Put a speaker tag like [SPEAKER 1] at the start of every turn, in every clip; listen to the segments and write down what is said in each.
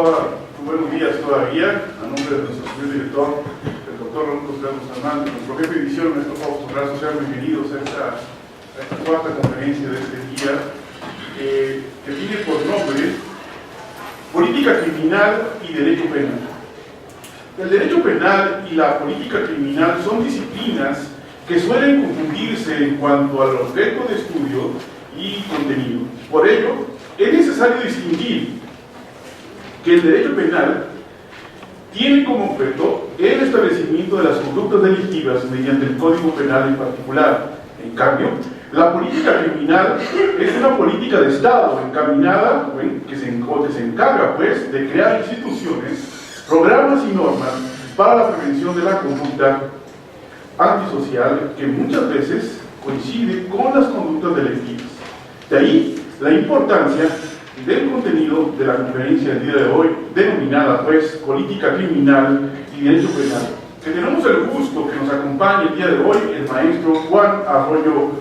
[SPEAKER 1] buenos días todavía, a nombre de nuestro señor director, el doctor Rodolfo Hernández, nuestro jefe de edición, nuestro Fausto Grasso, sean bienvenidos a esta cuarta conferencia de este día, que tiene por nombre Política Criminal y Derecho Penal. El derecho penal y la política criminal son disciplinas que suelen confundirse en cuanto al objeto de estudio y contenido. Por ello, es necesario distinguir que el derecho penal tiene como objeto el establecimiento de las conductas delictivas mediante el Código Penal en particular. En cambio, la política criminal es una política de Estado encaminada, que se encarga pues de crear instituciones, programas y normas para la prevención de la conducta antisocial que muchas veces coincide con las conductas delictivas. De ahí la importancia del contenido de la conferencia del día de hoy, denominada pues Política Criminal y Derecho Penal, que tenemos el gusto que nos acompañe el día de hoy el maestro Juan Arroyo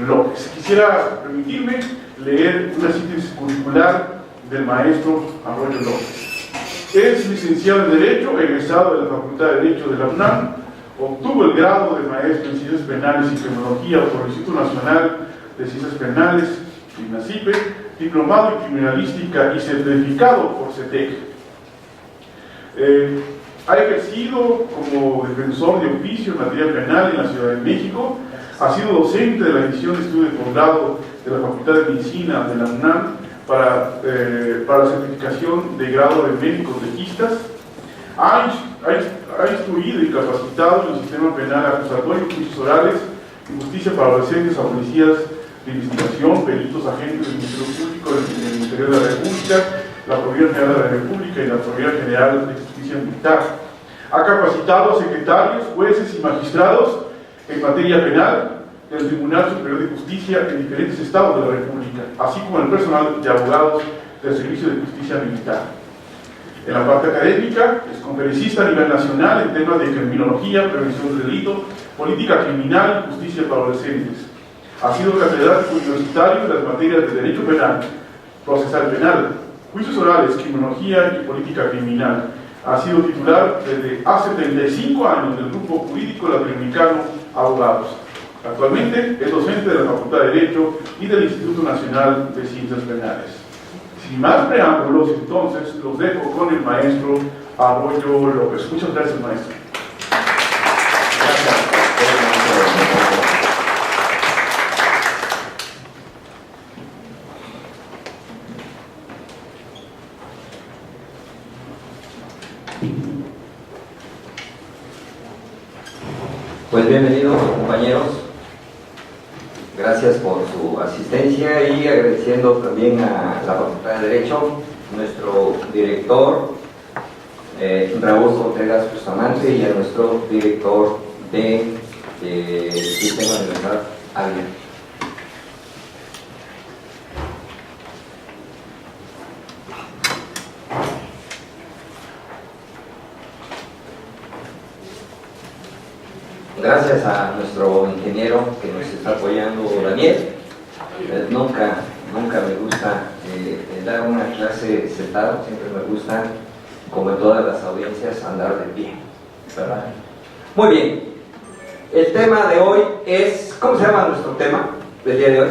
[SPEAKER 1] López. Quisiera permitirme leer una síntesis curricular del maestro Arroyo López. Es licenciado en Derecho, egresado de la Facultad de Derecho de la UNAM, obtuvo el grado de maestro en Ciencias Penales y Criminología por el Instituto Nacional de Ciencias Penales, INACIPE, diplomado en Criminalística y certificado por CETEC. Ha ejercido como defensor de oficio en materia penal en la Ciudad de México, ha sido docente de la división de estudio de posgrado de la Facultad de Medicina de la UNAM para la certificación de grado de médicos legistas, ha instruido y capacitado en el sistema penal acusatorio, juicios orales y justicia para adolescentes a policías de investigación, peritos, agentes del Ministerio Público, del Ministerio de la República, la Procuraduría General de la República y la Procuraduría General de Justicia Militar. Ha capacitado a secretarios, jueces y magistrados en materia penal del Tribunal Superior de Justicia en diferentes estados de la República, así como el personal de abogados del Servicio de Justicia Militar. En la parte académica, es conferencista a nivel nacional en temas de criminología, prevención del delito, política criminal y justicia para adolescentes. Ha sido catedrático universitario en las materias de Derecho Penal, Procesal Penal, Juicios Orales, Criminología y Política Criminal. Ha sido titular desde hace 35 años del Grupo Jurídico Latinoamericano Abogados. Actualmente es docente de la Facultad de Derecho y del Instituto Nacional de Ciencias Penales. Sin más preámbulos, entonces, los dejo con el maestro Arroyo López. Muchas gracias, maestro.
[SPEAKER 2] Pues bienvenidos, compañeros. Gracias por su asistencia y agradeciendo también a la Facultad de Derecho, nuestro director Raúl Ortega Bustamante, y a nuestro director de Sistema de Libertad Ávila. Gracias a nuestro ingeniero que nos está apoyando, Daniel. Nunca me gusta dar una clase sentado, siempre me gusta, como en todas las audiencias, andar de pie, ¿verdad? Muy bien, el tema de hoy es, ¿cómo se llama nuestro tema del día de hoy?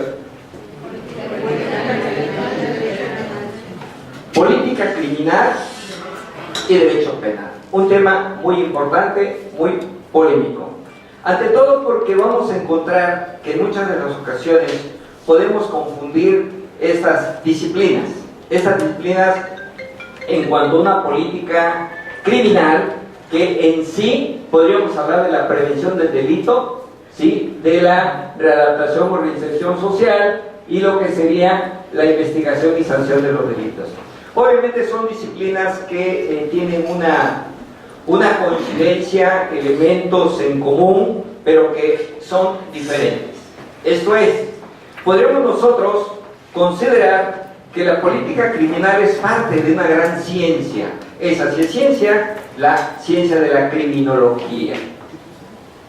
[SPEAKER 2] Política criminal y derecho penal. Un tema muy importante, muy polémico. Ante todo porque vamos a encontrar que en muchas de las ocasiones podemos confundir estas disciplinas en cuanto a una política criminal que en sí podríamos hablar de la prevención del delito, ¿sí?, de la readaptación o reinserción social y lo que sería la investigación y sanción de los delitos. Obviamente son disciplinas que tienen una coincidencia, elementos en común, pero que son diferentes. Esto es, podríamos nosotros considerar que la política criminal es parte de una gran ciencia. Esa sí es ciencia, la ciencia de la criminología.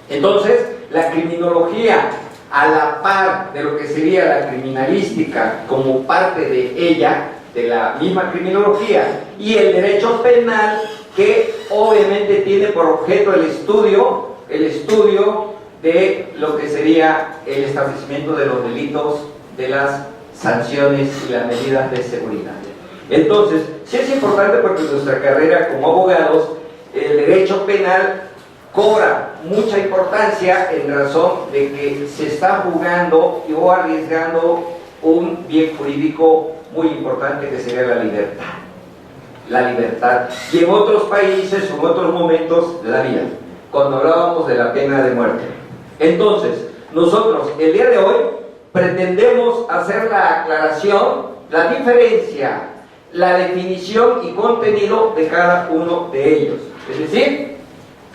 [SPEAKER 2] Entonces, la criminología, a la par de lo que sería la criminalística como parte de ella, de la misma criminología, y el derecho penal, que obviamente tiene por objeto el estudio de lo que sería el establecimiento de los delitos, de las sanciones y las medidas de seguridad. Entonces, sí es importante porque en nuestra carrera como abogados, el derecho penal cobra mucha importancia en razón de que se está jugando o arriesgando un bien jurídico muy importante, que sería la libertad. La libertad. Y en otros países o en otros momentos, la vida. Cuando hablábamos de la pena de muerte. Entonces, nosotros el día de hoy pretendemos hacer la aclaración, la diferencia, la definición y contenido de cada uno de ellos. Es decir,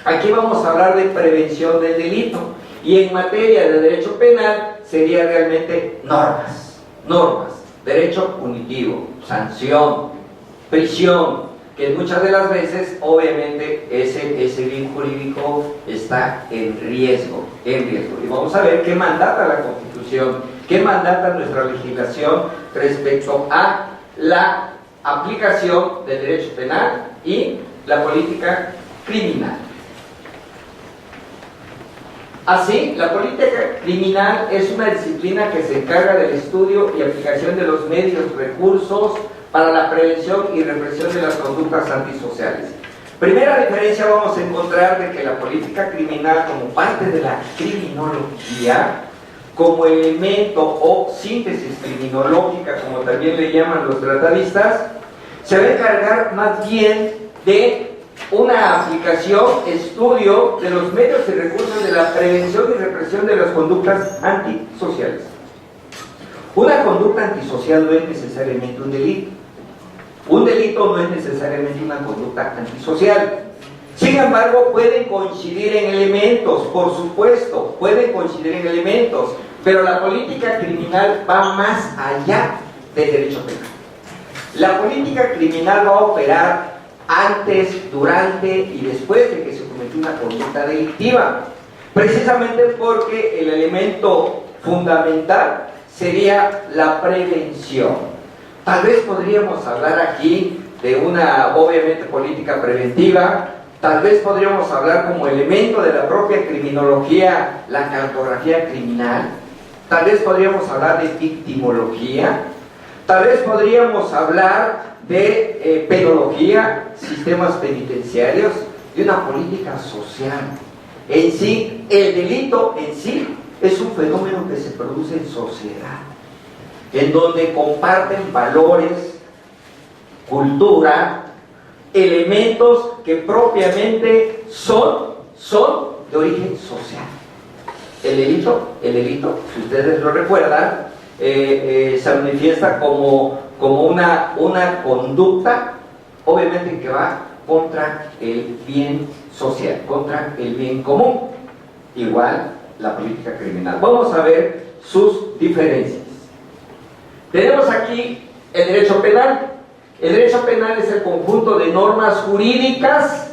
[SPEAKER 2] aquí vamos a hablar de prevención del delito, y en materia de derecho penal sería realmente normas, derecho punitivo, sanción, prisión, que muchas de las veces obviamente ese bien jurídico está en riesgo. Y vamos a ver qué mandata la Constitución, qué mandata nuestra legislación respecto a la aplicación del derecho penal y la política criminal. Así, la política criminal es una disciplina que se encarga del estudio y aplicación de los medios, recursos para la prevención y represión de las conductas antisociales. Primera diferencia vamos a encontrar de que la política criminal, como parte de la criminología, como elemento o síntesis criminológica, como también le llaman los tratadistas, se va a encargar más bien de una aplicación, estudio de los medios y recursos de la prevención y represión de las conductas antisociales. Una conducta antisocial no es necesariamente un delito. Un delito no es necesariamente una conducta antisocial. Sin embargo, pueden coincidir en elementos, por supuesto, pueden coincidir en elementos, pero la política criminal va más allá del derecho penal. La política criminal va a operar antes, durante y después de que se cometió una conducta delictiva, precisamente porque el elemento fundamental sería la prevención. Tal vez podríamos hablar aquí de una, obviamente, política preventiva. Tal vez podríamos hablar como elemento de la propia criminología, la cartografía criminal. Tal vez podríamos hablar de victimología. Tal vez podríamos hablar de pedología, sistemas penitenciarios, de una política social. En sí, el delito en sí es un fenómeno que se produce en sociedad, en donde comparten valores, cultura, elementos que propiamente son de origen social. El delito, si ustedes lo recuerdan, se manifiesta como una conducta, obviamente, que va contra el bien social, contra el bien común. Igual la política criminal. Vamos a ver sus diferencias. Tenemos aquí el derecho penal. El derecho penal es el conjunto de normas jurídicas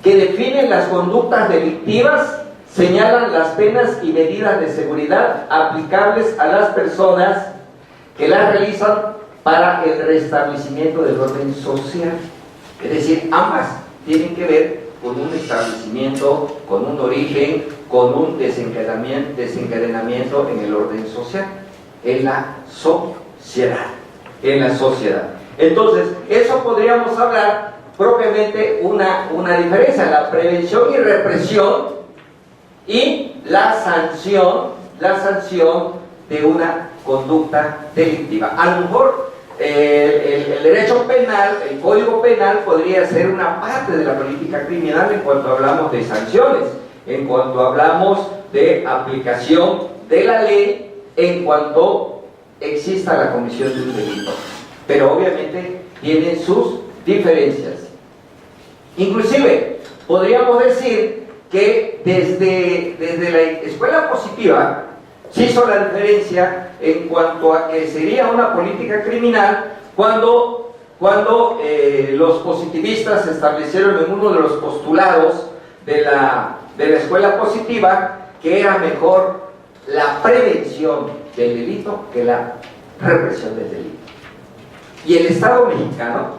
[SPEAKER 2] que definen las conductas delictivas, señalan las penas y medidas de seguridad aplicables a las personas que las realizan para el restablecimiento del orden social. Es decir, ambas tienen que ver con un establecimiento, con un origen, con un desencadenamiento en el orden social, en la sociedad. Entonces, eso podríamos hablar propiamente una diferencia, la prevención y represión y la sanción de una conducta delictiva. A lo mejor el derecho penal, el código penal podría ser una parte de la política criminal en cuanto hablamos de sanciones, en cuanto hablamos de aplicación de la ley, en cuanto exista la comisión de un delito. Pero obviamente tienen sus diferencias. Inclusive podríamos decir que desde la escuela positiva se hizo la diferencia en cuanto a que sería una política criminal cuando los positivistas establecieron en uno de los postulados de la escuela positiva que era mejor la prevención del delito que la represión del delito. Y el Estado mexicano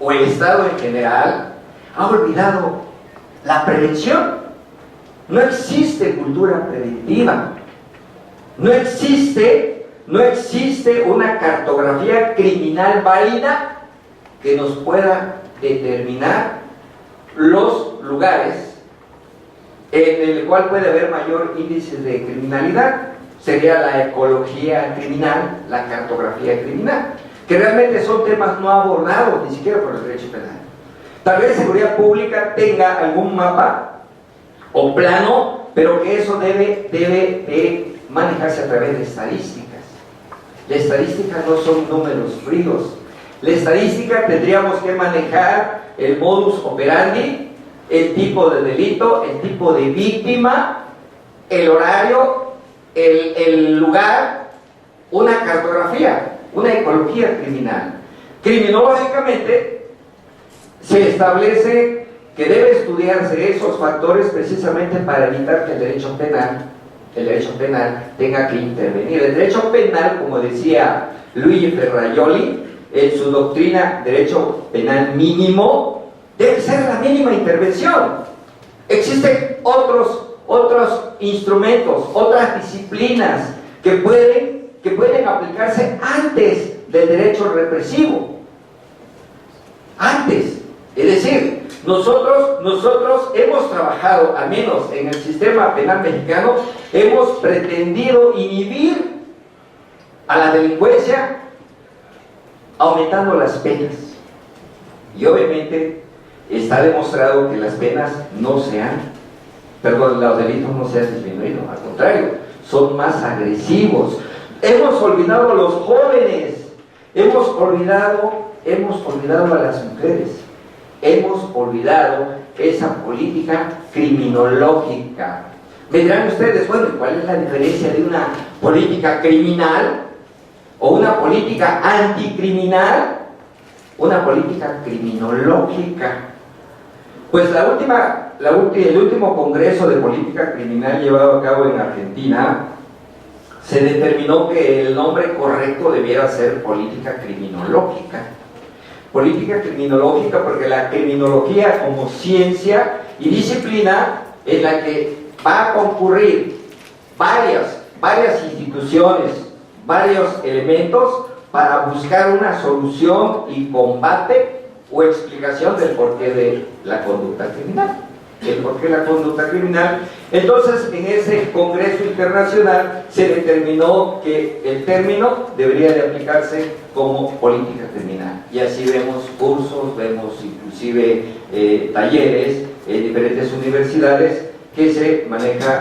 [SPEAKER 2] o el Estado en general ha olvidado la prevención. No existe cultura preventiva. No existe una cartografía criminal válida que nos pueda determinar los lugares en el cual puede haber mayor índice de criminalidad. Sería la ecología criminal, la cartografía criminal, que realmente son temas no abordados ni siquiera por el derecho penal. Tal vez seguridad pública tenga algún mapa o plano, pero que eso debe de manejarse a través de estadísticas. Las estadísticas no son números fríos. La estadística tendríamos que manejar el modus operandi, el tipo de delito, el tipo de víctima, el horario, el lugar, una cartografía, una ecología criminal. Criminológicamente se establece que debe estudiarse esos factores precisamente para evitar que el derecho penal tenga que intervenir. El derecho penal, como decía Luigi Ferrajoli en su doctrina derecho penal mínimo, debe ser la mínima intervención. Existen otros instrumentos, otras disciplinas que pueden aplicarse antes del derecho represivo. Antes. Es decir, nosotros hemos trabajado, al menos en el sistema penal mexicano, hemos pretendido inhibir a la delincuencia aumentando las penas. Y obviamente está demostrado que las penas los delitos no se han disminuido, al contrario, son más agresivos. Hemos olvidado a los jóvenes, hemos olvidado a las mujeres, hemos olvidado esa política criminológica. Me dirán ustedes, bueno, ¿cuál es la diferencia de una política criminal o una política anticriminal? Una política criminológica. Pues el último congreso de política criminal llevado a cabo en Argentina, se determinó que el nombre correcto debiera ser política criminológica. Política criminológica porque la criminología como ciencia y disciplina en la que va a concurrir varias instituciones, varios elementos para buscar una solución y combate o explicación del porqué de la conducta criminal. El porqué de la conducta criminal. Entonces, en ese congreso internacional se determinó que el término debería de aplicarse como política criminal. Y así vemos cursos, vemos inclusive talleres en diferentes universidades que se maneja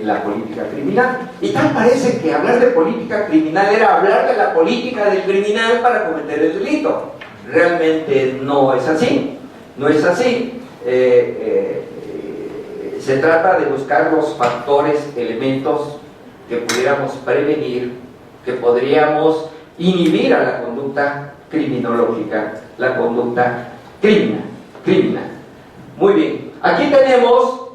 [SPEAKER 2] la política criminal. Y tal parece que hablar de política criminal era hablar de la política del criminal para cometer el delito. Realmente no es así, no es así. Se trata de buscar los factores, elementos que pudiéramos prevenir, que podríamos inhibir a la conducta criminológica, la conducta criminal. Muy bien, aquí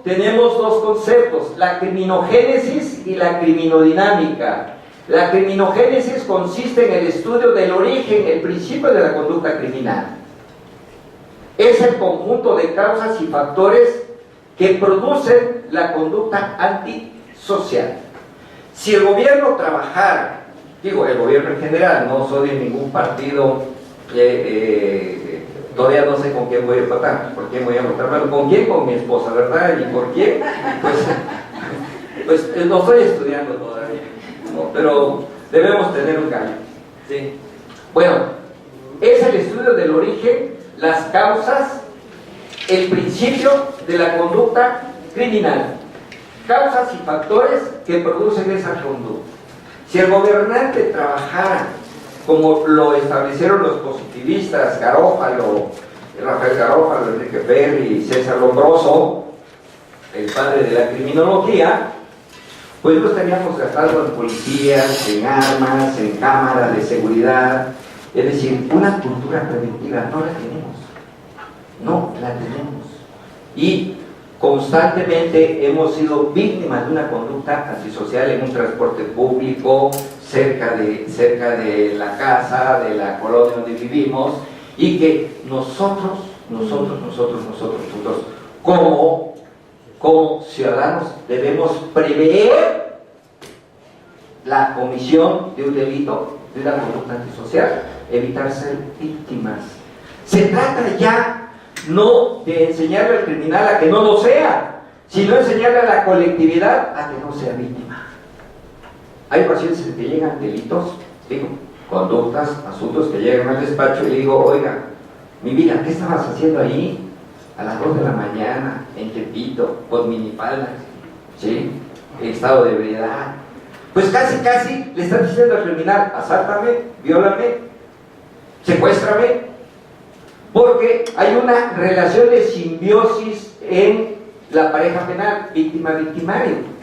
[SPEAKER 2] tenemos dos conceptos, la criminogénesis y la criminodinámica. La criminogénesis consiste en el estudio del origen, el principio de la conducta criminal. Es el conjunto de causas y factores que producen la conducta antisocial. Si el gobierno trabajara, digo el gobierno en general, no soy de ningún partido, todavía no sé con quién voy a votar, por quién voy a votar, bueno, con quién, con mi esposa, ¿verdad? Y por quién, pues no estoy estudiando todavía, ¿no? Pero debemos tener un cambio, ¿sí? Bueno, es el estudio del origen, las causas, el principio de la conducta criminal, causas y factores que producen esa conducta. Si el gobernante trabajara como lo establecieron los positivistas, Rafael Garófalo, Enrique Ferri y César Lombroso, el padre de la criminología, pues no estaríamos gastando en policías, en armas, en cámaras de seguridad. Es decir, una cultura preventiva no la tenemos. Y constantemente hemos sido víctimas de una conducta antisocial en un transporte público, cerca de la casa, de la colonia donde vivimos, y que nosotros, como ciudadanos debemos prever la comisión de un delito, de una conducta antisocial, evitar ser víctimas. Se trata ya no de enseñarle al criminal a que no lo sea, sino enseñarle a la colectividad a que no sea víctima. Hay pacientes que llegan delitos, digo, conductas, asuntos que llegan al despacho y le digo, oiga, mi vida, ¿qué estabas haciendo ahí a las 2 de la mañana en Tepito, con minifaldas, ¿sí? En estado de ebriedad? Pues casi le están diciendo al criminal, asáltame, viólame, secuéstrame, porque hay una relación de simbiosis en la pareja penal, víctima-victimario.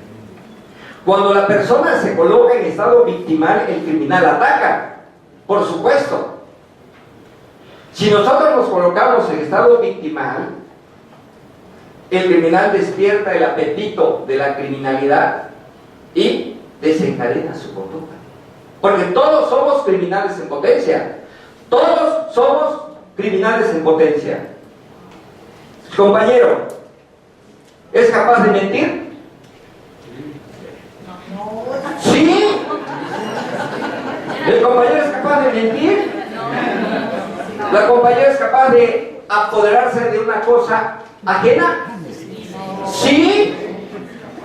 [SPEAKER 2] Cuando la persona se coloca en estado victimal, el criminal ataca, por supuesto. Si nosotros nos colocamos en estado victimal, el criminal despierta el apetito de la criminalidad y desencadena su conducta. Porque todos somos criminales en potencia. Todos somos criminales en potencia. Compañero, ¿es capaz de mentir? ¿Sí? ¿El compañero es capaz de mentir? ¿La compañera es capaz de apoderarse de una cosa ajena? ¿Sí?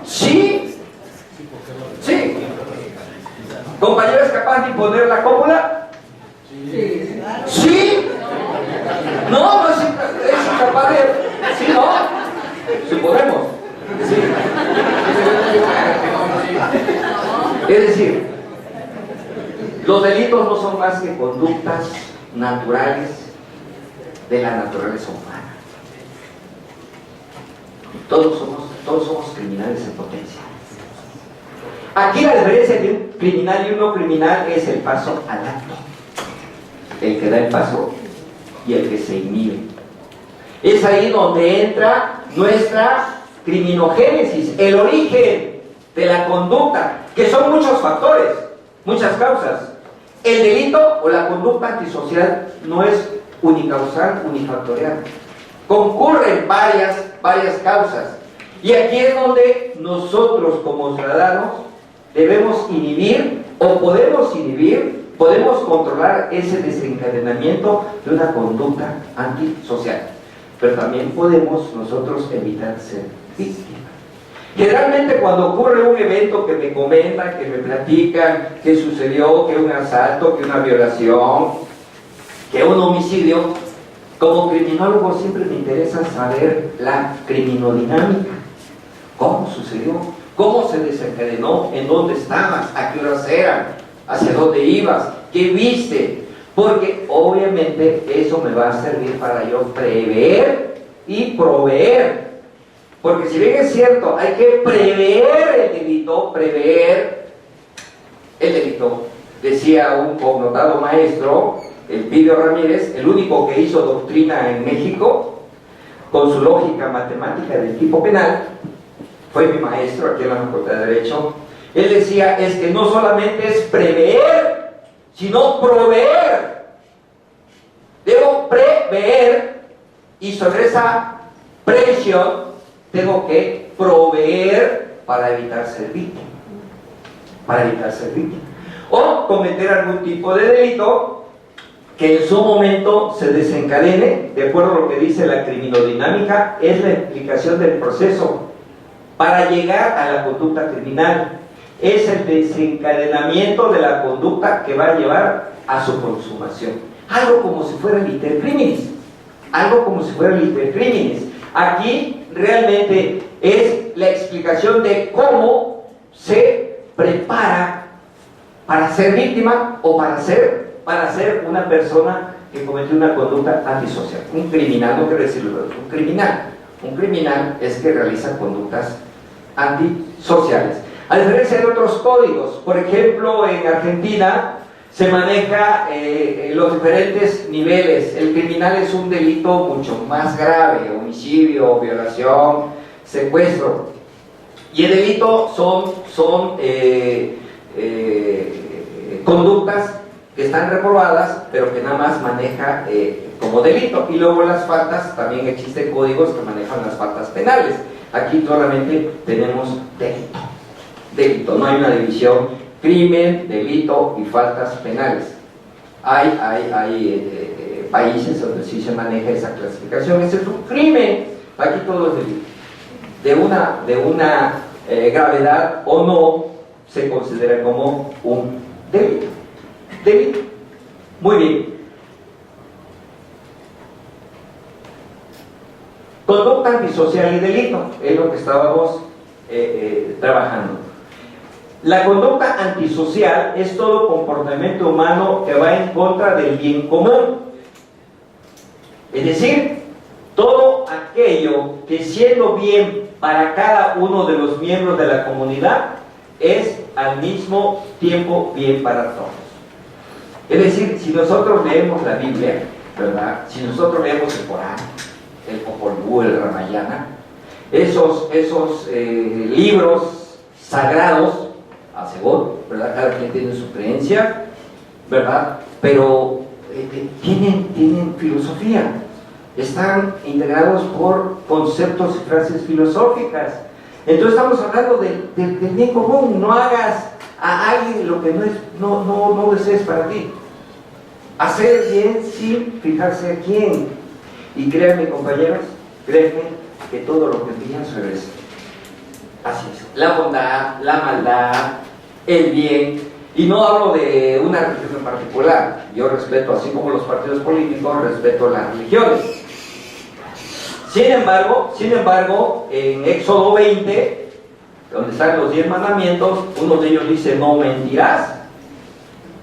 [SPEAKER 2] ¿Sí? ¿Sí? ¿Compañero es capaz de imponer la cópula? ¿Sí? No es incapaz de... ¿Sí, no? Sí podemos. Sí. Es decir, los delitos no son más que conductas naturales de la naturaleza humana. Todos somos criminales en potencia. Aquí la diferencia de un criminal y un no criminal es el paso al acto. El que da el paso y el que se inhibe. Es ahí donde entra nuestra criminogénesis, el origen de la conducta, que son muchos factores, muchas causas. El delito o la conducta antisocial no es unicausal, unifactorial. Concurren varias causas. Y aquí es donde nosotros como ciudadanos debemos inhibir o podemos controlar ese desencadenamiento de una conducta antisocial. Pero también podemos nosotros evitar ser víctimas. Generalmente cuando ocurre un evento que me comentan, que me platican, que sucedió, que un asalto, que una violación, que un homicidio, como criminólogo siempre me interesa saber la criminodinámica. ¿Cómo sucedió? ¿Cómo se desencadenó? ¿En dónde estabas? ¿A qué horas eran? ¿Hacia dónde ibas? ¿Qué viste? Porque obviamente eso me va a servir para yo prever y proveer. Porque si bien es cierto, hay que prever el delito, decía un connotado maestro, Elpidio Ramírez, el único que hizo doctrina en México, con su lógica matemática del tipo penal, fue mi maestro aquí en la Facultad de Derecho. Él decía, es que no solamente es prever, sino proveer. Debo prever, y sobre esa previsión tengo que proveer para evitar ser víctima. O cometer algún tipo de delito que en su momento se desencadene, de acuerdo a lo que dice la criminodinámica, es la implicación del proceso para llegar a la conducta criminal. Es el desencadenamiento de la conducta que va a llevar a su consumación. Algo como si fuera el iter criminis. Aquí realmente es la explicación de cómo se prepara para ser víctima o para ser una persona que cometió una conducta antisocial. Un criminal, no quiero decirlo, un criminal es que realiza conductas antisociales. A diferencia de otros códigos, por ejemplo, en Argentina se maneja los diferentes niveles. El criminal es un delito mucho más grave: homicidio, violación, secuestro. Y el delito son conductas que están reprobadas, pero que nada más maneja como delito. Y luego las faltas, también existen códigos que manejan las faltas penales. Aquí solamente tenemos delito. Delito, no hay una división crimen, delito y faltas penales. Hay países donde sí se maneja esa clasificación. Ese es un crimen. Aquí todo es delito. De una gravedad o no, se considera como un delito. Delito. Muy bien. Conducta antisocial y delito es lo que estábamos trabajando. La conducta antisocial es todo comportamiento humano que va en contra del bien común. Es decir, todo aquello que, siendo bien para cada uno de los miembros de la comunidad, es al mismo tiempo bien para todos. Es decir, si nosotros leemos la Biblia, ¿verdad? Si nosotros leemos el Corán, el Popol Vuh, el Ramayana, esos libros sagrados, a según, ¿verdad? Cada quien tiene su creencia, ¿verdad? Pero tienen filosofía, están integrados por conceptos y frases filosóficas. Entonces estamos hablando del bien común. No hagas a alguien lo que no desees para ti. Hacer bien sin fijarse a quién. Y créanme, compañeros, créanme que todo lo que pillan se regresa. Así es. La bondad, la maldad, el bien. Y no hablo de una religión en particular. Yo respeto, así como los partidos políticos, respeto las religiones. Sin embargo, en Éxodo 20, donde están los 10 mandamientos, uno de ellos dice: no mentirás,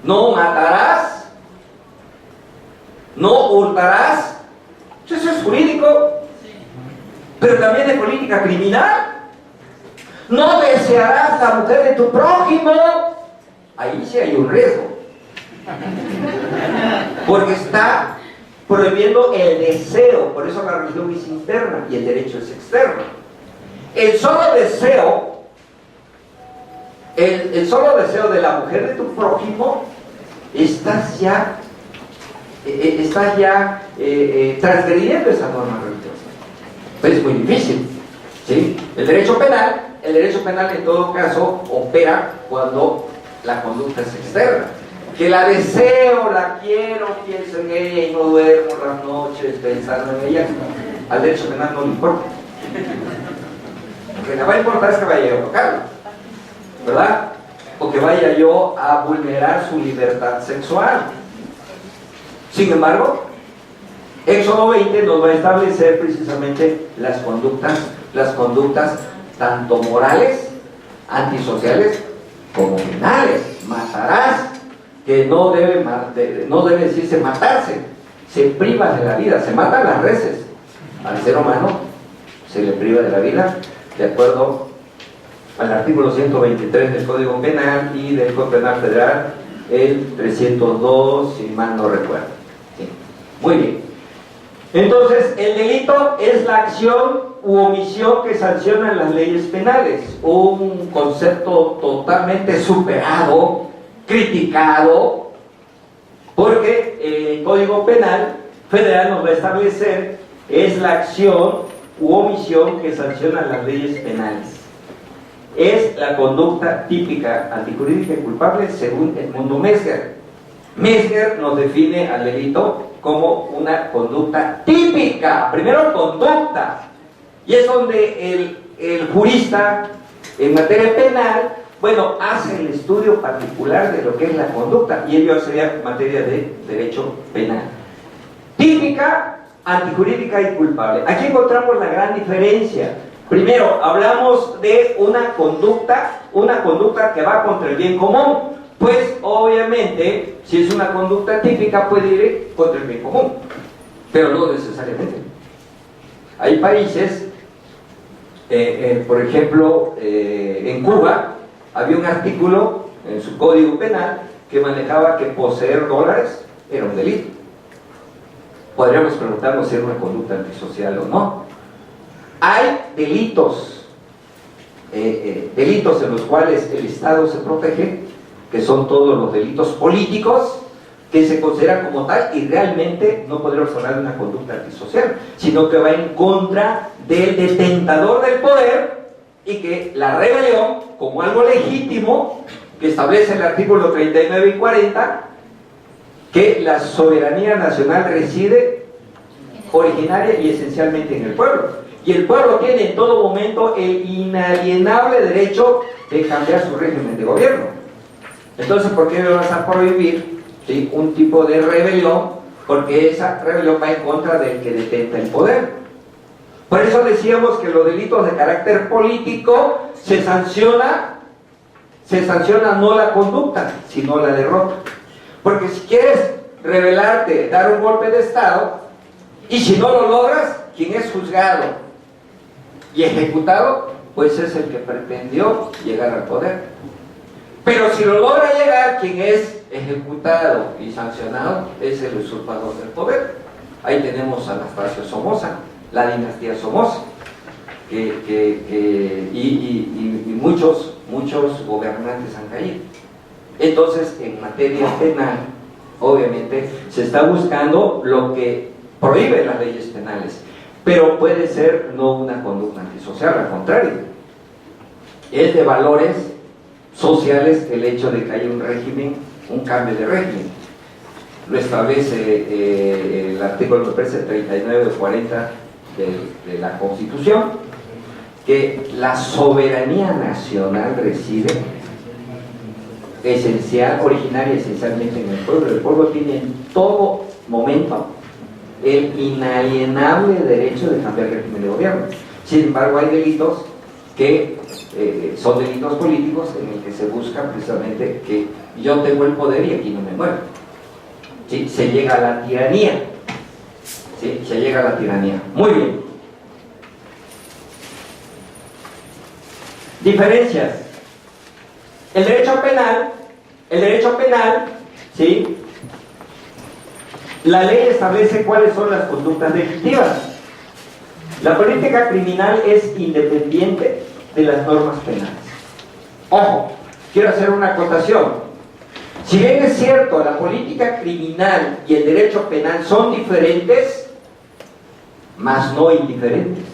[SPEAKER 2] no matarás, no hurtarás. Eso es jurídico, pero también de política criminal. No desearás la mujer de tu prójimo. Ahí sí hay un riesgo, porque está prohibiendo el deseo. Por eso la religión es interna y el derecho es externo. El solo deseo de la mujer de tu prójimo, estás ya transgrediendo esa norma religiosa. Pues es muy difícil, ¿sí? El derecho penal en todo caso opera cuando la conducta es externa. Que la deseo, la quiero, pienso en ella y no duermo las noches pensando en ella, al derecho penal no le importa. Lo que le va a importar es que vaya yo a tocarlo, ¿verdad? O que vaya yo a vulnerar su libertad sexual. Sin embargo, Éxodo 20 nos va a establecer precisamente las conductas tanto morales, antisociales, como penales. Matarás, que no debe decirse matarse, se priva de la vida, se matan las reses. Al ser humano se le priva de la vida, de acuerdo al artículo 123 del Código Penal y del Código Penal Federal, el 302, si mal no recuerdo. Sí. Muy bien. Entonces, el delito es la acción u omisión que sancionan las leyes penales, un concepto totalmente superado, criticado, porque el Código Penal Federal nos va a establecer es la acción u omisión que sancionan las leyes penales. Es la conducta típica, antijurídica y culpable según Edmundo Mesger. Mesger nos define al delito como una conducta típica, primero conducta, y es donde el jurista en materia penal, bueno, hace el estudio particular de lo que es la conducta, y ello sería materia de derecho penal. Típica, antijurídica y culpable. Aquí encontramos la gran diferencia. Primero, hablamos de una conducta que va contra el bien común. Pues obviamente, si es una conducta típica, puede ir contra el bien común, pero no necesariamente. Hay países, por ejemplo, en Cuba, había un artículo en su código penal que manejaba que poseer dólares era un delito. Podríamos preguntarnos si era una conducta antisocial o no. Hay delitos en los cuales el Estado se protege, que son todos los delitos políticos, que se considera como tal y realmente no podríamos hablar de una conducta antisocial, sino que va en contra del detentador del poder y que la rebelión, como algo legítimo, que establece el artículo 39 y 40, que la soberanía nacional reside originaria y esencialmente en el pueblo. Y el pueblo tiene en todo momento el inalienable derecho de cambiar su régimen de gobierno. Entonces, ¿por qué me vas a prohibir, ¿sí?, un tipo de rebelión? Porque esa rebelión va en contra del que detenta el poder. Por eso decíamos que los delitos de carácter político se sanciona no la conducta, sino la derrota. Porque si quieres rebelarte, dar un golpe de Estado, y si no lo logras, quien es juzgado y ejecutado, pues es el que pretendió llegar al poder. Pero si lo logra llegar, quien es ejecutado y sancionado es el usurpador del poder. Ahí tenemos a Anastasio Somoza, la dinastía Somoza, y muchos gobernantes han caído. Entonces, en materia penal, obviamente, se está buscando lo que prohíbe las leyes penales, pero puede ser no una conducta antisocial, al contrario, es de valores sociales el hecho de que haya un régimen, un cambio de régimen. Lo establece el artículo, me parece, 39 o 40 de la Constitución, que la soberanía nacional reside originaria esencialmente en el pueblo. El pueblo tiene en todo momento el inalienable derecho de cambiar el régimen de gobierno. Sin embargo, hay delitos que son delitos políticos en el que se busca precisamente que yo tengo el poder y aquí no me muero. ¿Sí? Se llega a la tiranía. ¿Sí? Se llega a la tiranía. Muy bien. Diferencias. El derecho penal, ¿sí?, la ley establece cuáles son las conductas delictivas. La política criminal es independiente de las normas penales. Ojo, quiero hacer una acotación. Si bien es cierto, la política criminal y el derecho penal son diferentes, mas no indiferentes.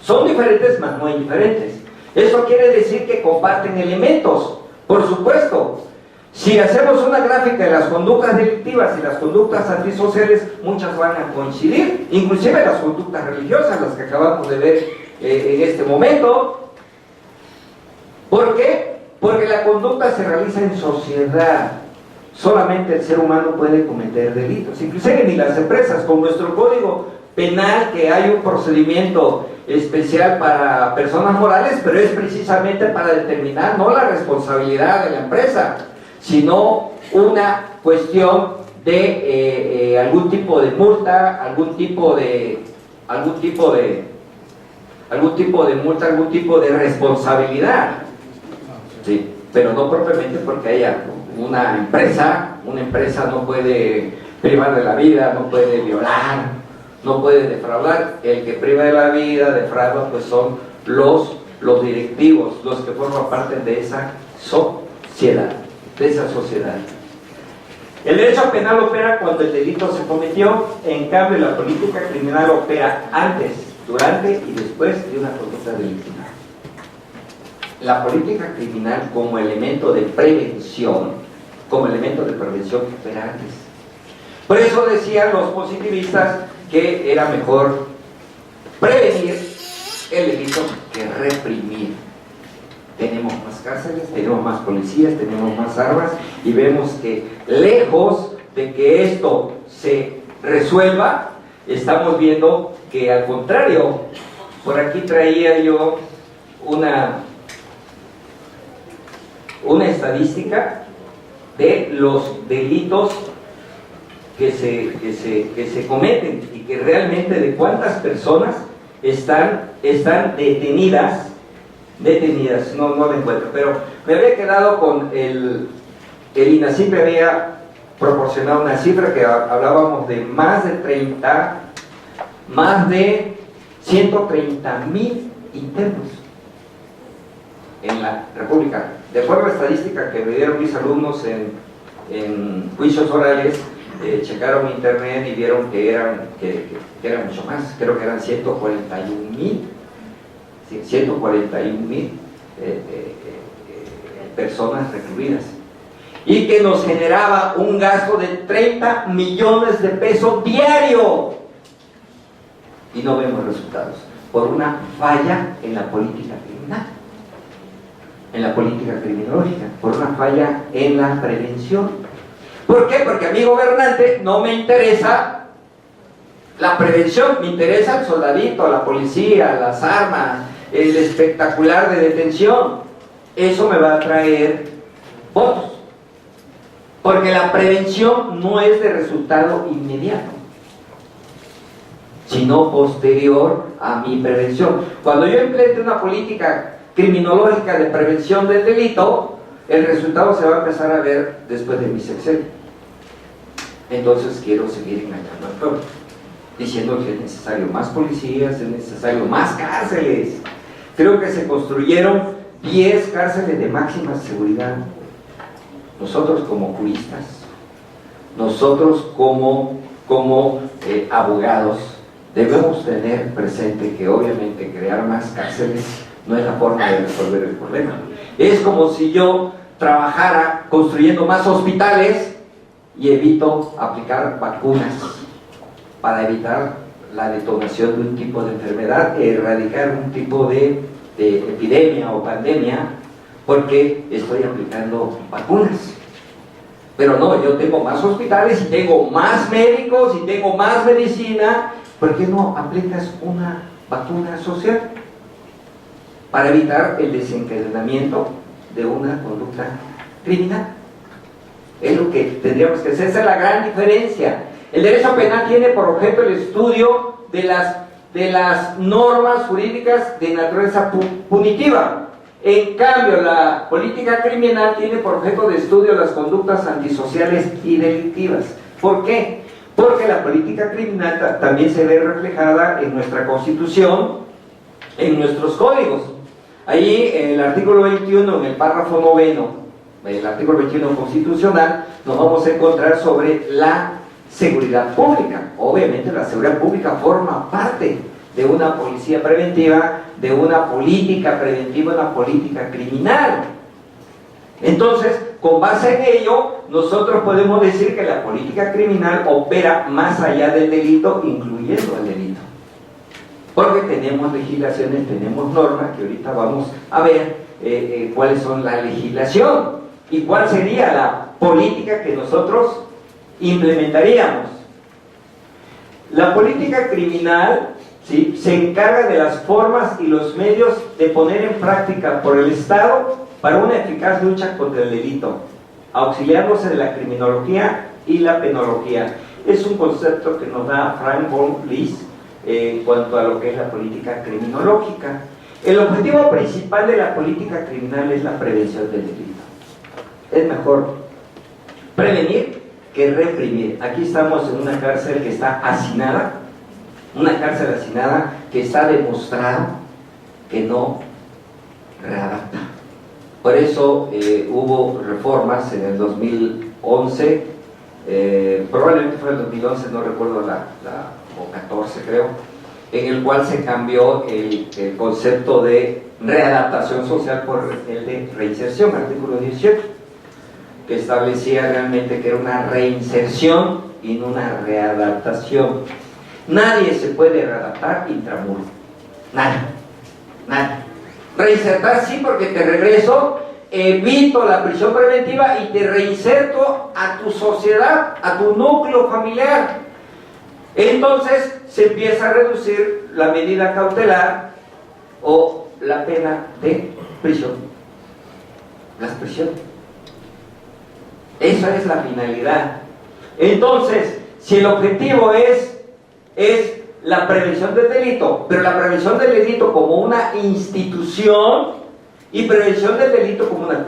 [SPEAKER 2] Son diferentes, mas no indiferentes. Eso quiere decir que comparten elementos, por supuesto. Si hacemos una gráfica de las conductas delictivas y las conductas antisociales, muchas van a coincidir, inclusive las conductas religiosas, las que acabamos de ver en este momento. ¿Por qué? Porque la conducta se realiza en sociedad. Solamente el ser humano puede cometer delitos, inclusive ni las empresas. Con nuestro código penal, que hay un procedimiento especial para personas morales, pero es precisamente para determinar no la responsabilidad de la empresa, sino una cuestión de algún tipo de multa, algún tipo de multa, algún tipo de responsabilidad, ¿sí? Pero no propiamente porque haya una empresa no puede privar de la vida, no puede violar, no puede defraudar. El que priva de la vida, defrauda, pues son los directivos, los que forman parte de esa sociedad. El derecho penal opera cuando el delito se cometió, en cambio la política criminal opera antes, durante y después de una conducta delictiva. La política criminal como elemento de prevención opera antes. Por eso decían los positivistas que era mejor prevenir el delito que reprimir. Tenemos más cárceles, tenemos más policías, tenemos más armas, y vemos que lejos de que esto se resuelva, estamos viendo que al contrario. Por aquí traía yo una estadística de los delitos que se cometen y que realmente de cuántas personas están detenidas, no lo encuentro, pero me había quedado con el INACIP me había proporcionado una cifra que hablábamos de más de 130,000 internos en la República, de acuerdo a la estadística que me dieron mis alumnos en en juicios orales, checaron internet y vieron que eran mucho más, creo que eran 141,000 personas recluidas, y que nos generaba un gasto de 30 millones de pesos diario, y no vemos resultados, por una falla en la política criminal, en la política criminológica, por una falla en la prevención. ¿Por qué? Porque a mí, gobernante, no me interesa la prevención, me interesa el soldadito, la policía, las armas, el espectacular de detención. Eso me va a traer votos, porque la prevención no es de resultado inmediato, sino posterior a mi prevención. Cuando yo implemente una política criminológica de prevención del delito, el resultado se va a empezar a ver después de mi sexenio. Entonces quiero seguir engañando al pueblo, diciendo que es necesario más policías, es necesario más cárceles. Creo que se construyeron 10 cárceles de máxima seguridad. Nosotros como juristas, nosotros como abogados, debemos tener presente que obviamente crear más cárceles no es la forma de resolver el problema. Es como si yo trabajara construyendo más hospitales y evito aplicar vacunas para evitar la detonación de un tipo de enfermedad, erradicar un tipo de epidemia o pandemia, porque estoy aplicando vacunas. Pero no, yo tengo más hospitales y tengo más médicos y tengo más medicina. ¿Por qué no aplicas una vacuna social para evitar el desencadenamiento de una conducta criminal? Es lo que tendríamos que hacer. Esa es la gran diferencia. El derecho penal tiene por objeto el estudio de las normas jurídicas de naturaleza punitiva. En cambio, la política criminal tiene por objeto de estudio las conductas antisociales y delictivas. ¿Por qué? Porque la política criminal también se ve reflejada en nuestra Constitución, en nuestros códigos. Ahí, en el artículo 21, en el párrafo 9, el artículo 21 constitucional, nos vamos a encontrar sobre la seguridad pública. Obviamente la seguridad pública forma parte de una policía preventiva, de una política preventiva, una política criminal. Entonces, con base en ello, nosotros podemos decir que la política criminal opera más allá del delito, incluyendo el delito. Porque tenemos legislaciones, tenemos normas, que ahorita vamos a ver cuáles son la legislación y cuál sería la política que nosotros implementaríamos. La política criminal, ¿sí?, se encarga de las formas y los medios de poner en práctica por el Estado para una eficaz lucha contra el delito, auxiliándose de la criminología y la penología. Es un concepto que nos da Frank von Liszt en cuanto a lo que es la política criminológica. El objetivo principal de la política criminal es la prevención del delito. Es mejor prevenir que reprimir. Aquí estamos en una cárcel que está hacinada, una cárcel hacinada que está demostrado que no readapta. Por eso hubo reformas en el 2011, probablemente fue el 2011, no recuerdo o 14 creo, en el cual se cambió el concepto de readaptación social por el de reinserción, artículo 18, que establecía realmente que era una reinserción y no una readaptación. Nadie se puede readaptar intramuro, nadie. Reinsertar sí, porque te regreso, evito la prisión preventiva y te reinserto a tu sociedad, a tu núcleo familiar. Entonces se empieza a reducir la medida cautelar o la pena de prisión, las prisiones. Esa es la finalidad. Entonces, si el objetivo es la prevención del delito, pero la prevención del delito como una institución y prevención del delito como una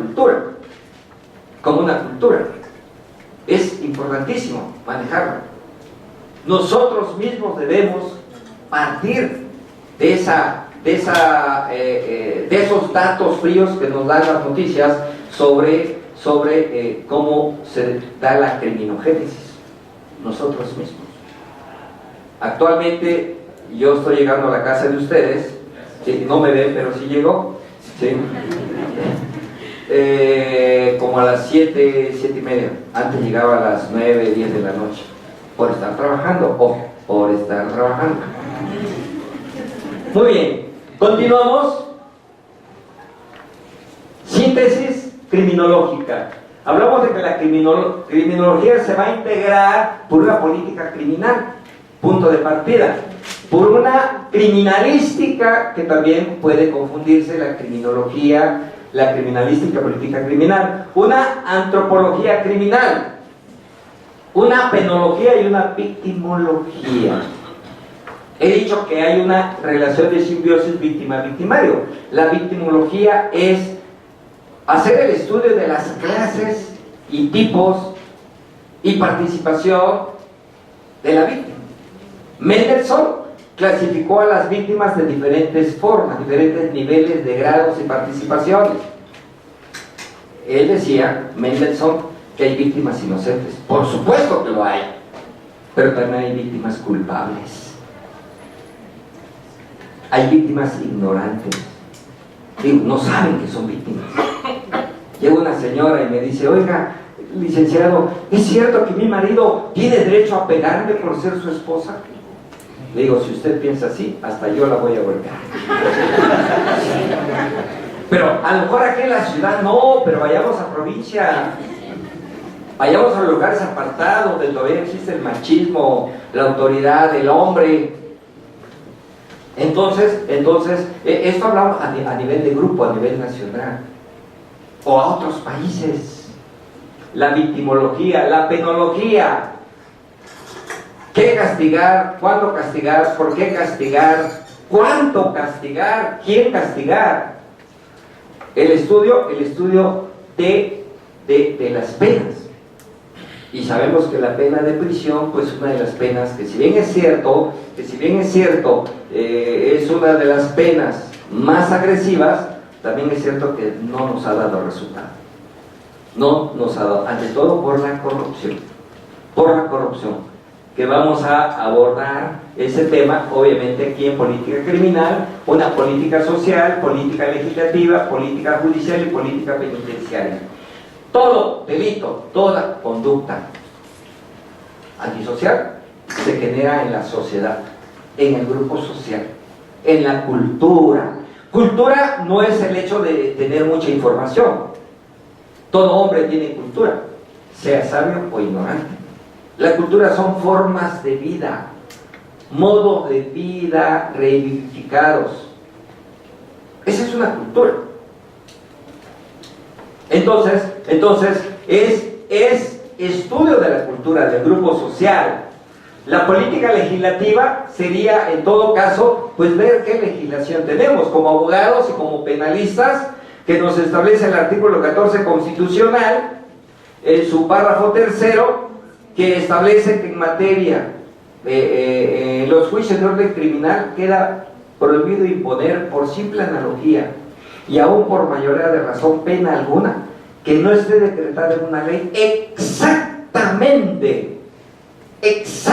[SPEAKER 2] cultura, es importantísimo manejarlo. Nosotros mismos debemos partir de esos datos fríos que nos dan las noticias sobre sobre cómo se da la criminogénesis nosotros mismos. Actualmente yo estoy llegando a la casa de ustedes, ¿sí? No me ven, pero sí llego, ¿sí? Como a las 7, 7:30. Antes llegaba a las 9, 10 de la noche, por estar trabajando, por estar trabajando. Muy bien, continuamos. Síntesis criminológica. Hablamos de que la criminología se va a integrar por una política criminal, punto de partida, por una criminalística que también puede confundirse, la criminología, la criminalística política criminal, una antropología criminal, una penología y una victimología. He dicho que hay una relación de simbiosis víctima-victimario. La victimología es hacer el estudio de las clases y tipos y participación de la víctima. Mendelssohn clasificó a las víctimas de diferentes formas, diferentes niveles de grados y participaciones. Él decía, Mendelssohn, que hay víctimas inocentes. Por supuesto que lo hay, pero también hay víctimas culpables. Hay víctimas ignorantes. Digo, no saben que son víctimas. Llega una señora y me dice, oiga, licenciado, ¿es cierto que mi marido tiene derecho a pegarme por ser su esposa? Le digo, si usted piensa así, hasta yo la voy a golpear. Pero a lo mejor aquí en la ciudad no, pero vayamos a provincia, vayamos a lugares apartados donde todavía existe el machismo, la autoridad del hombre. Entonces, esto hablamos a nivel de grupo, a nivel nacional, o a otros países. La victimología, la penología. ¿Qué castigar? ¿Cuándo castigar? ¿Por qué castigar? ¿Cuánto castigar? ¿Quién castigar? El estudio de las penas. Y sabemos que la pena de prisión, pues una de las penas que si bien es cierto, es una de las penas más agresivas, también es cierto que no nos ha dado resultado. No nos ha dado, ante todo por la corrupción, que vamos a abordar ese tema, obviamente aquí en política criminal, una política social, política legislativa, política judicial y política penitenciaria. Todo delito, toda conducta antisocial se genera en la sociedad, en el grupo social, en la cultura. Cultura no es el hecho de tener mucha información. Todo hombre tiene cultura, sea sabio o ignorante. La cultura son formas de vida, modos de vida reivindicados. Esa es una cultura. Entonces es estudio de la cultura, del grupo social. La política legislativa sería, en todo caso, pues ver qué legislación tenemos como abogados y como penalistas, que nos establece el artículo 14 constitucional, en su párrafo 3, que establece que en materia los juicios de orden criminal queda prohibido imponer por simple analogía y aún por mayoría de razón pena alguna que no esté decretada en una ley exactamente, es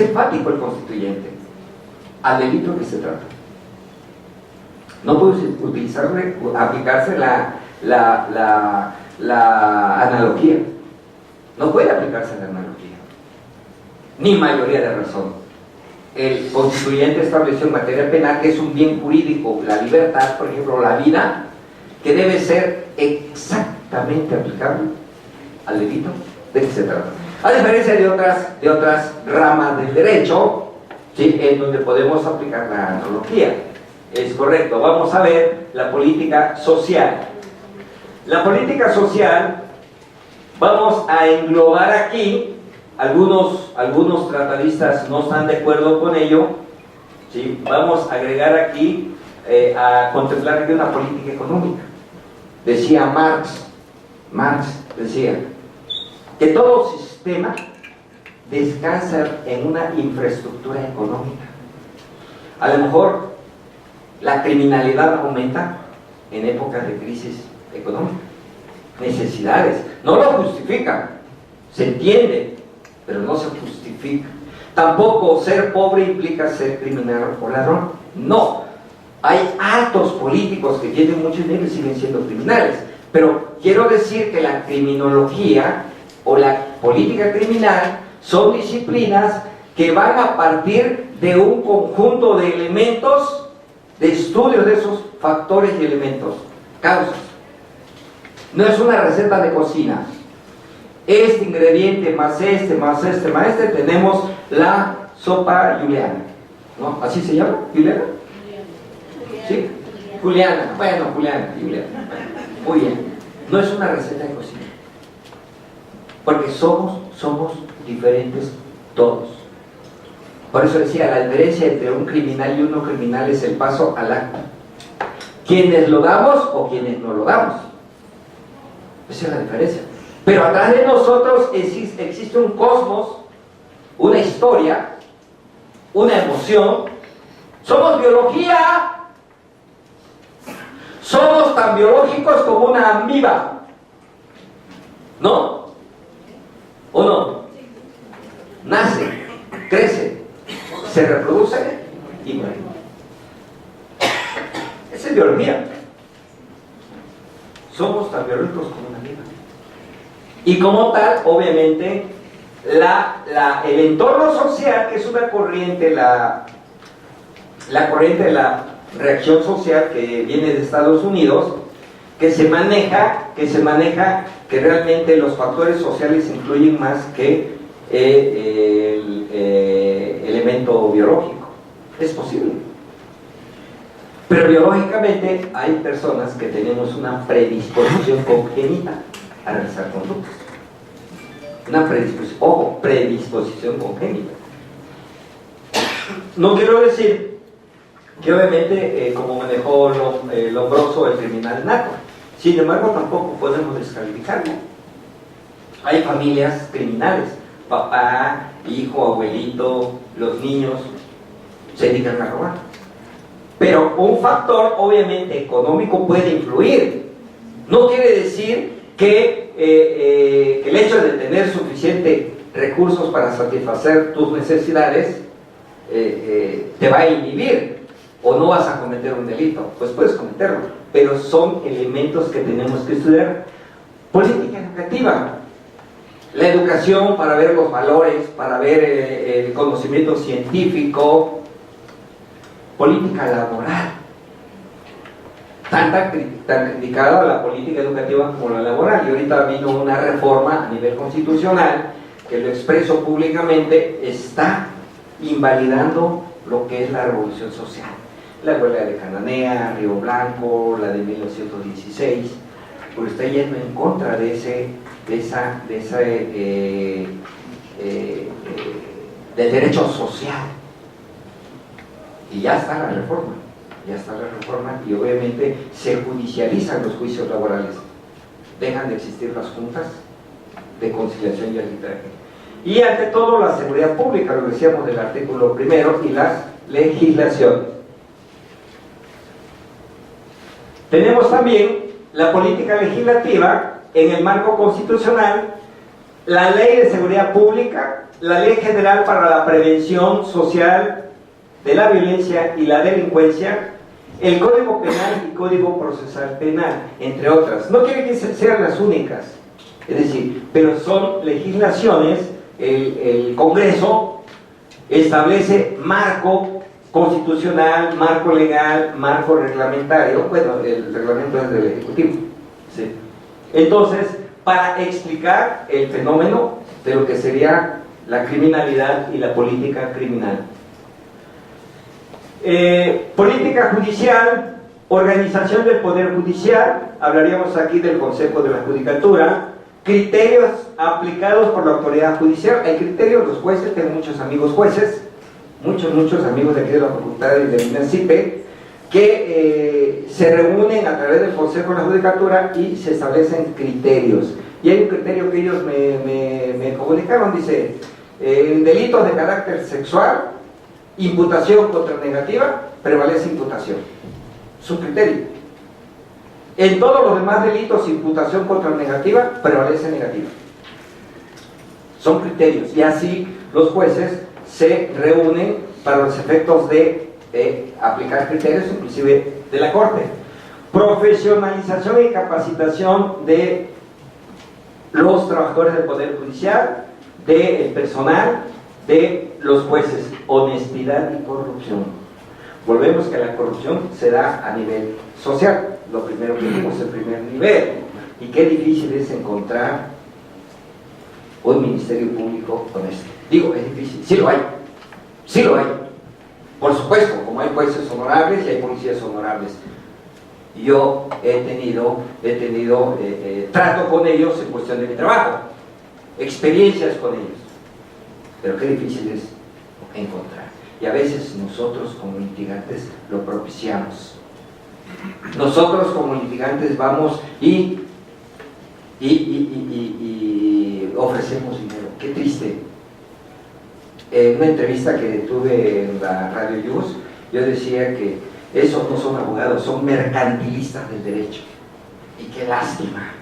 [SPEAKER 2] enfático el constituyente, al delito que se trata. No puede aplicarse la analogía, no puede aplicarse la analogía, ni mayoría de razón. El constituyente estableció en materia penal que es un bien jurídico, la libertad, por ejemplo, la vida, que debe ser exactamente aplicable al delito de que se trata. A diferencia de otras ramas del derecho, ¿sí?, en donde podemos aplicar la analogía. Es correcto. Vamos a ver la política social. La política social, vamos a englobar aquí, algunos tratadistas no están de acuerdo con ello, ¿sí? Vamos a agregar aquí, a contemplar aquí una política económica. Decía Marx decía que todo sistema descansa en una infraestructura económica. A lo mejor la criminalidad aumenta en épocas de crisis económica, necesidades. No lo justifica, se entiende, pero no se justifica. Tampoco ser pobre implica ser criminal o ladrón. No. Hay altos políticos que tienen mucho dinero y siguen siendo criminales. Pero quiero decir que la criminología o la política criminal son disciplinas que van a partir de un conjunto de elementos, de estudios de esos factores y elementos, causas. No es una receta de cocina. Este ingrediente más este, más este, más este, tenemos la sopa juliana, ¿no? ¿Así se llama? ¿Juliana? ¿Sí? Juliana. Bueno, Juliana. Muy bien. No es una receta de cocina. Porque somos diferentes todos. Por eso decía, la diferencia entre un criminal y un no criminal es el paso al acto. Quienes lo damos o quienes no lo damos. Esa es la diferencia. Pero atrás de nosotros existe un cosmos, una historia, una emoción. Somos biología. Somos tan biológicos como una amiba. ¿No? ¿O no? Nace, crece, se reproduce y muere. Esa es biología. Somos tan biológicos como una amiba. Y como tal, obviamente, el entorno social, que es una corriente, la corriente de la reacción social que viene de Estados Unidos, que se maneja que realmente los factores sociales influyen más que el elemento biológico. Es posible. Pero biológicamente hay personas que tenemos una predisposición congénita a realizar conductas. Una predisposición, ojo, predisposición congénita. No quiero decir que obviamente como manejó Lombroso el criminal nato. Sin embargo, tampoco podemos descalificarlo. Hay familias criminales, papá, hijo, abuelito, los niños se dedican a robar. Pero un factor obviamente económico puede influir. No quiere decir que el hecho de tener suficientes recursos para satisfacer tus necesidades te va a inhibir o no vas a cometer un delito. Pues puedes cometerlo, pero son elementos que tenemos que estudiar. Política educativa, la educación para ver los valores, para ver el conocimiento científico. Política laboral, tan criticada la política educativa como la laboral, y ahorita vino una reforma a nivel constitucional que lo expreso públicamente, está invalidando lo que es la revolución social. La huelga de Cananea, Río Blanco, la de 1916, porque está yendo en contra del derecho social. Y ya está la reforma, y obviamente se judicializan los juicios laborales. Dejan de existir las juntas de conciliación y arbitraje. Y ante todo la seguridad pública, lo decíamos del artículo primero, y las legislaciones. Tenemos también la política legislativa en el marco constitucional, la ley de seguridad pública, la ley general para la prevención social de la violencia y la delincuencia, el Código Penal y Código Procesal Penal, entre otras. No quiere que sean las únicas, es decir, pero son legislaciones. El Congreso establece marco constitucional, marco legal, marco reglamentario. Bueno, el reglamento es del Ejecutivo, ¿sí? Entonces, para explicar el fenómeno de lo que sería la criminalidad y la política criminal. Política judicial, organización del Poder Judicial, hablaríamos aquí del Consejo de la Judicatura, criterios aplicados por la autoridad judicial. Hay criterios, los jueces, tengo muchos amigos jueces, muchos amigos de aquí de la facultad y del INACIPE, que se reúnen a través del Consejo de la Judicatura y se establecen criterios. Y hay un criterio que ellos me comunicaron, dice, delitos de carácter sexual, imputación contra negativa, prevalece imputación. Es un criterio. En todos los demás delitos, imputación contra negativa, prevalece negativa. Son criterios, y así los jueces se reúnen para los efectos de aplicar criterios, inclusive de la Corte. Profesionalización y capacitación de los trabajadores del Poder Judicial, del personal, de los jueces. Honestidad y corrupción. Volvemos que la corrupción se da a nivel social. Lo primero que vimos, el primer nivel. Y qué difícil es encontrar un ministerio público honesto. Digo, es difícil. Sí lo hay. Sí lo hay. Por supuesto, como hay jueces honorables y hay policías honorables. Yo he tenido trato con ellos en cuestión de mi trabajo, experiencias con ellos, pero qué difícil es encontrar, y a veces nosotros como litigantes lo propiciamos. Nosotros como litigantes vamos y ofrecemos dinero. Qué triste. En una entrevista que tuve en la Radio Yus, yo decía que esos no son abogados, son mercantilistas del derecho. Y qué lástima,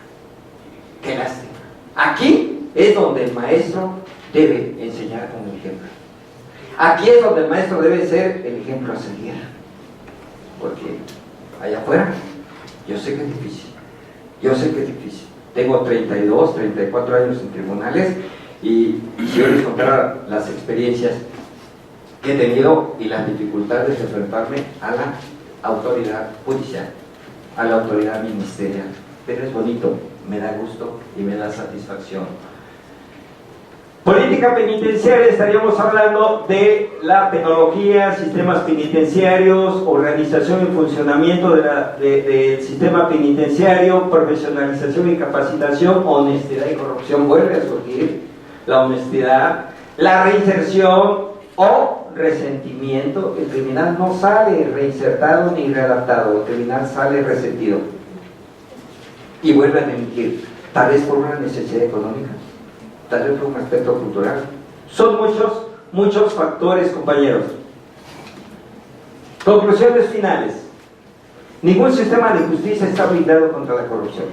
[SPEAKER 2] qué lástima. Aquí es donde el maestro debe enseñar con el ejemplo. Aquí es donde el maestro debe ser el ejemplo a seguir. Porque allá afuera, yo sé que es difícil. Yo sé que es difícil. Tengo 32, 34 años en tribunales y si yo les contara las experiencias que he tenido y las dificultades de enfrentarme a la autoridad judicial, a la autoridad ministerial. Pero es bonito, me da gusto y me da satisfacción. Política penitenciaria, estaríamos hablando de la penología, sistemas penitenciarios, organización y funcionamiento del sistema penitenciario, profesionalización y capacitación, honestidad y corrupción. Vuelve a surgir la honestidad, la reinserción o resentimiento. El criminal no sale reinsertado ni readaptado, el criminal sale resentido y vuelve a delinquir, tal vez por una necesidad económica, tal vez por un aspecto cultural. Son muchos factores, compañeros. Conclusiones finales. Ningún sistema de justicia está blindado contra la corrupción,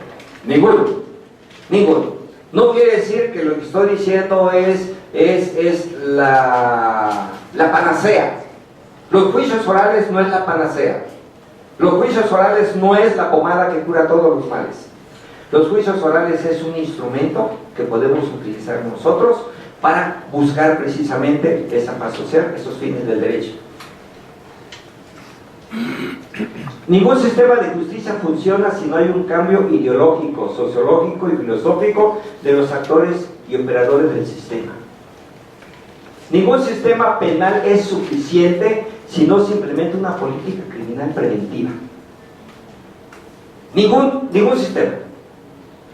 [SPEAKER 2] ninguno. No quiere decir que lo que estoy diciendo es la panacea. Los juicios orales no es la panacea. Los juicios orales no es la pomada que cura todos los males. Los juicios orales es un instrumento que podemos utilizar nosotros para buscar precisamente esa paz social, esos fines del derecho. Ningún sistema de justicia funciona si no hay un cambio ideológico, sociológico y filosófico de los actores y operadores del sistema. Ningún sistema penal es suficiente si no se implementa una política criminal preventiva. Ningún sistema,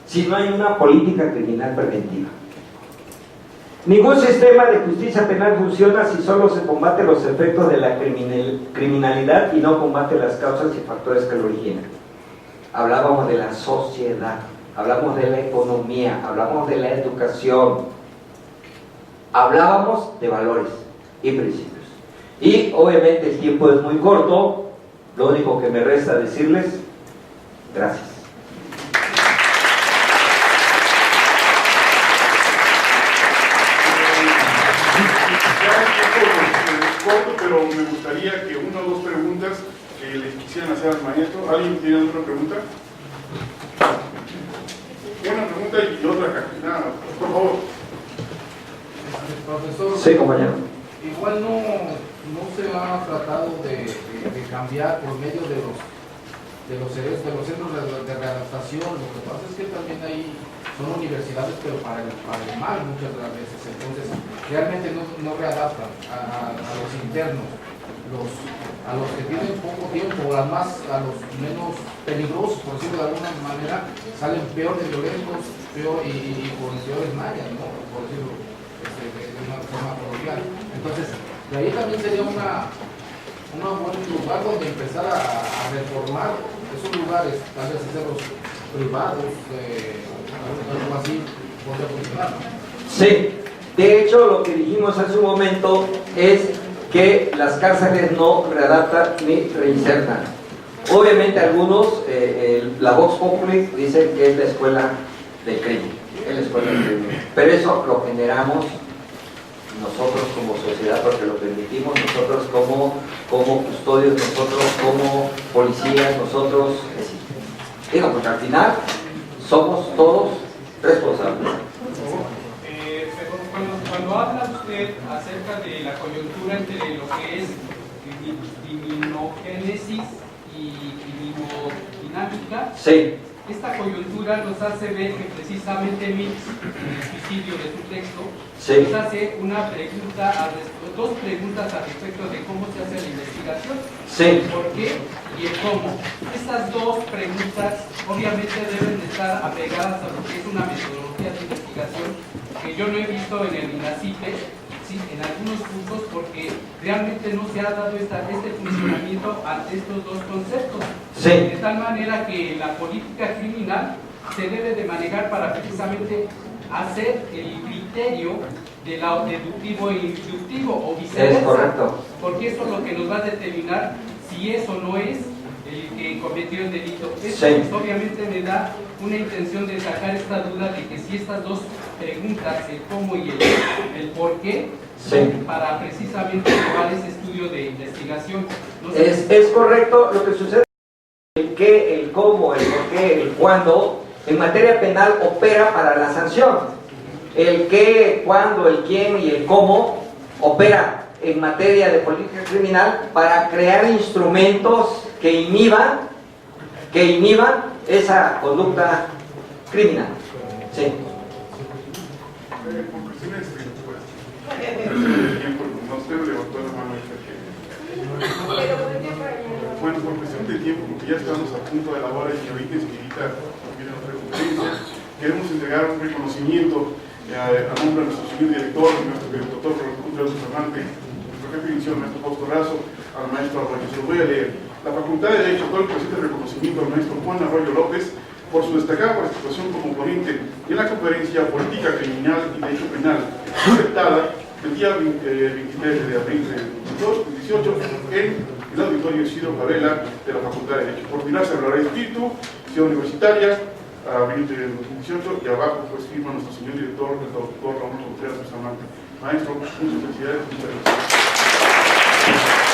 [SPEAKER 2] si no hay una política criminal preventiva. Ningún sistema de justicia penal funciona si solo se combate los efectos de la criminalidad y no combate las causas y factores que lo originan. Hablábamos de la sociedad, hablamos de la economía, hablamos de la educación, hablábamos de valores y principios. Y obviamente el tiempo es muy corto, lo único que me resta decirles, gracias.
[SPEAKER 1] Pero me gustaría que una o dos preguntas que les quisieran hacer al maestro. ¿Alguien tiene otra pregunta? Una pregunta y otra acá. Nada, por favor.
[SPEAKER 3] Profesor,
[SPEAKER 2] Sí, compañero.
[SPEAKER 3] igual no se ha tratado de cambiar por medio de los centros de readaptación. Lo que pasa es que también ahí son universidades, pero para el mal muchas de las veces. Entonces, realmente no readaptan a los internos, a los que tienen poco tiempo, a los menos peligrosos, por decirlo de alguna manera, salen peor de violentos, peor y con peores mallas, ¿no? Por decirlo de una forma coloquial. Entonces, de ahí también sería un buen lugar donde empezar a reformar esos lugares, tal vez hacerlos privados, algo así, podría funcionar, ¿no?
[SPEAKER 2] Sí, de hecho lo que dijimos hace un momento es que las cárceles no readaptan ni reinsertan. Obviamente algunos, la Vox Populi dicen que es la escuela del crimen, es la escuela del crimen, pero eso lo generamos nosotros como sociedad porque lo permitimos, nosotros como custodios, nosotros como policías, nosotros, digo, porque al final somos todos responsables.
[SPEAKER 4] Cuando habla usted acerca de la coyuntura entre lo que es criminogénesis y criminodinámica,
[SPEAKER 2] Sí.
[SPEAKER 4] esta coyuntura nos hace ver que precisamente Mix, en el suicidio de su texto,
[SPEAKER 2] Sí.
[SPEAKER 4] nos hace dos preguntas al respecto de cómo se hace la investigación.
[SPEAKER 2] Sí.
[SPEAKER 4] ¿Por qué y el cómo? Estas dos preguntas obviamente deben de estar apegadas a lo que es una metodología de investigación que yo no he visto en el INACIPE, sí, en algunos cursos, porque realmente no se ha dado este funcionamiento ante estos dos conceptos.
[SPEAKER 2] Sí.
[SPEAKER 4] De tal manera que la política criminal se debe de manejar para precisamente hacer el criterio de la deductivo e inductivo o viceversa.
[SPEAKER 2] Es correcto.
[SPEAKER 4] Porque eso es lo que nos va a determinar si eso no es el que cometió el delito. Eso
[SPEAKER 2] Sí.
[SPEAKER 4] pues, obviamente me da una intención de sacar esta duda de que si estas dos preguntas, el cómo y el por qué,
[SPEAKER 2] Sí.
[SPEAKER 4] para precisamente llevar ese estudio de investigación. No sé.
[SPEAKER 2] Es correcto. Lo que sucede es el qué, el cómo, el por qué, el cuándo, en materia penal opera para la sanción. El qué, cuándo, el quién y el cómo opera en materia de política criminal para crear instrumentos que inhiban esa conducta criminal. Sí.
[SPEAKER 1] Por cuestiones de tiempo, no usted levantó la mano bueno, por cuestión de tiempo, porque ya estamos a punto de la hora y ahorita inscribita viene otra conferencia, queremos entregar un reconocimiento a nombre de nuestro señor director, nuestro doctor Roberto Fernández, nuestro jefe de división, maestro Fausto Razo, al maestro Arroyo. Se lo voy a leer. La Facultad de Derecho otorga el presente reconocimiento al maestro Juan Arroyo López por su destacada participación como ponente en la conferencia Política Criminal y Derecho Penal, aceptada el día 23 de abril de 2018 en el auditorio Isidro Favela de la Facultad de Derecho. Por final se hablará de espíritu, ciudad universitaria, abril de 2018, y abajo pues firma nuestro señor director, el doctor Raúl Contreras Bustamante. Maestro, muchas felicidades, muchas gracias.